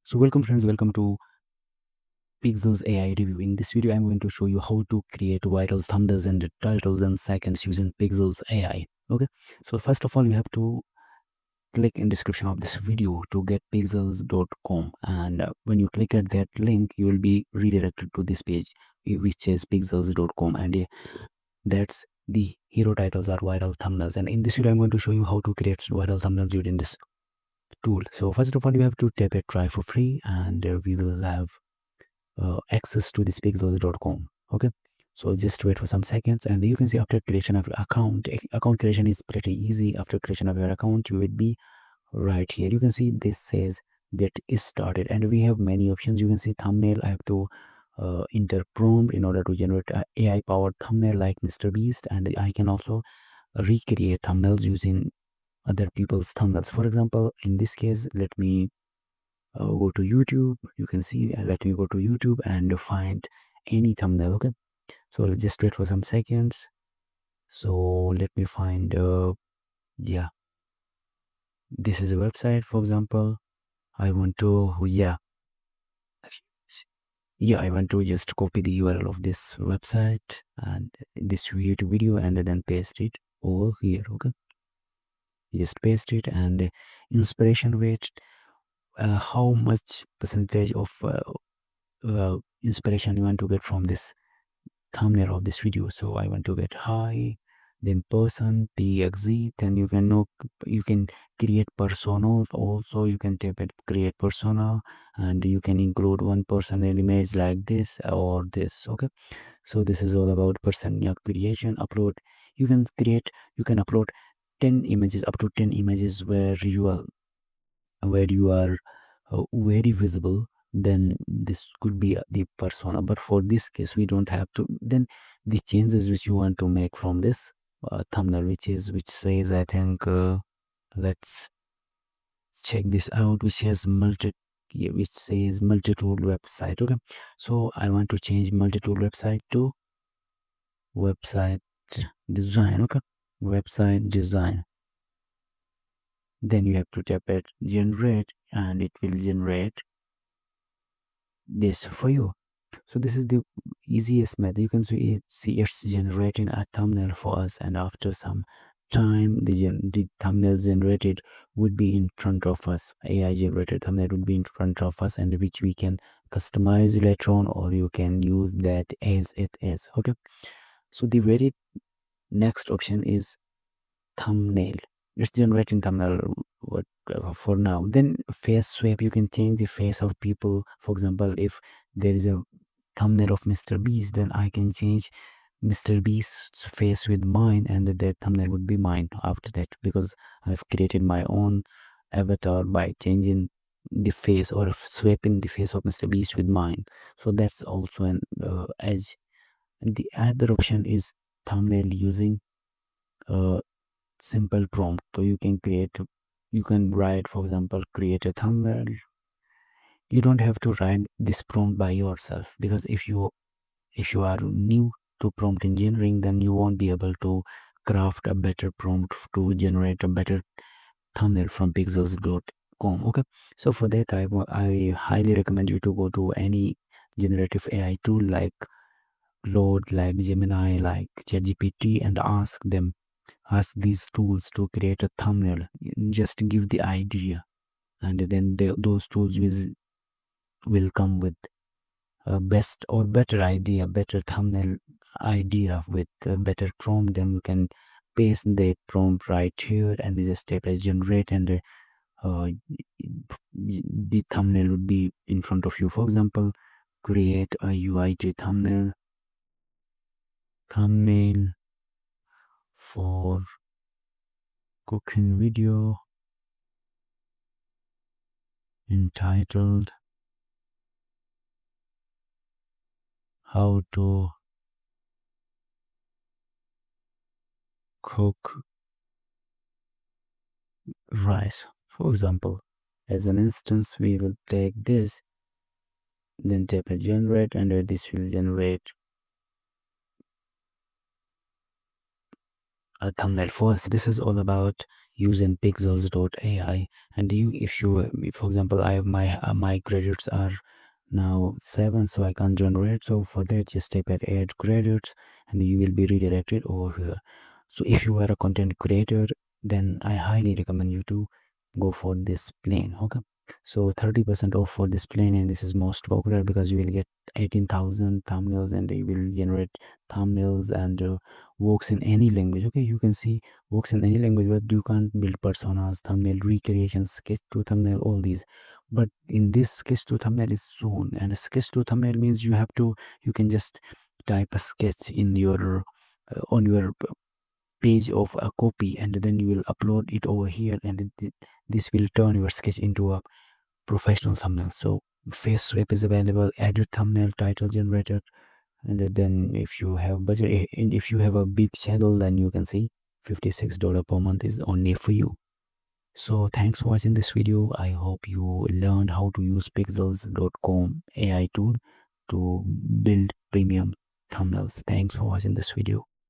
So welcome friends, welcome to Pikzels AI review. In this video, I'm going to show you how to create viral thumbnails and titles in seconds using Pikzels AI. Okay, so first of all, you have to click in description of this video to get pixels.com, and when you click at that link, you will be redirected to this page, which is pixels.com, and that's the hero titles are viral thumbnails. And in this video, I'm going to show you how to create viral thumbnails using this tool. So first of all, you have to tap it try for free, and we will have access to this pixels.com. Okay, so just wait for some seconds, and you can see after creation of your account creation is pretty easy. After creation of your account, you will be right here. You can see this says that is started, and we have many options. You can see thumbnail. I have to enter prompt in order to generate a AI powered thumbnail like Mr. Beast, and I can also recreate thumbnails using other people's thumbnails. For example, in this case, let me go to YouTube. You can see, let me go to YouTube and find any thumbnail. Okay, so let's just wait for some seconds. So let me find yeah, this is a website. For example, I want to I want to just copy the URL of this website and this YouTube video and then paste it over here. Okay, just paste it, and inspiration rate, how much percentage of inspiration you want to get from this thumbnail of this video. So I want to get high, then person, pxe, then you can know, you can create personas also. You can tap it create persona, and you can include one personal image like this or this. Okay, so this is all about persona creation. Upload, you can create, you can upload 10 images, up to 10 images where you are very visible. Then this could be the persona, but for this case we don't have to. Then the changes which you want to make from this thumbnail, which says, I think, let's check this out, which has which says multi-tool website. Okay, so I want to change multi-tool website to website design. Okay, website design. Then you have to tap it generate, and it will generate this for you. So this is the easiest method. You can see it's generating a thumbnail for us, and after some time the thumbnail generated would be in front of us. AI generated thumbnail would be in front of us, and which we can customize later on, or you can use that as it is. Okay, so the very next option is thumbnail. It's generating thumbnail what for now. Then face swap, you can change the face of people. For example, if there is a thumbnail of Mr. Beast, then I can change Mr. Beast's face with mine, and that thumbnail would be mine after that, because I've created my own avatar by changing the face or swapping the face of Mr. Beast with mine. So that's also an edge. And the other option is thumbnail using uh, simple prompt. So you can write, for example, create a thumbnail. You don't have to write this prompt by yourself, because if you are new to prompt engineering, then you won't be able to craft a better prompt to generate a better thumbnail from pixels.com. Okay, so for that I highly recommend you to go to any generative AI tool like Claude, like Gemini, like ChatGPT, and ask these tools to create a thumbnail. Just give the idea, and then those tools will come with a best or better idea, better thumbnail idea with a better prompt. Then you can paste the prompt right here, and we just tap as generate, and uh, the thumbnail would be in front of you. For example, create a UIT thumbnail for cooking video entitled how to cook rice. For example, as an instance, we will take this, then tap a generate, and this will generate a thumbnail for us. This is all about using Pikzels AI. And you, if you, for example, I have my credits are now 7, so I can't generate. So for that, just type at add credits and you will be redirected over here. So if you are a content creator, then I highly recommend you to go for this plan. Okay, so 30% off for this plan, and this is most popular because you will get 18,000 thumbnails and you will generate thumbnails and works in any language. Okay, you can see works in any language, but you can't build personas, thumbnail recreation, sketch to thumbnail, all these. But in this sketch to thumbnail is soon, and a sketch to thumbnail means you can just type a sketch in your on your page of a copy, and then you will upload it over here, and this will turn your sketch into a professional thumbnail. So FaceSwap is available, edit thumbnail, title generator, and then if you have budget, and if you have a big channel, then you can see $56 per month is only for you. So thanks for watching this video. I hope you learned how to use Pikzels.com AI tool to build premium thumbnails. Thanks for watching this video.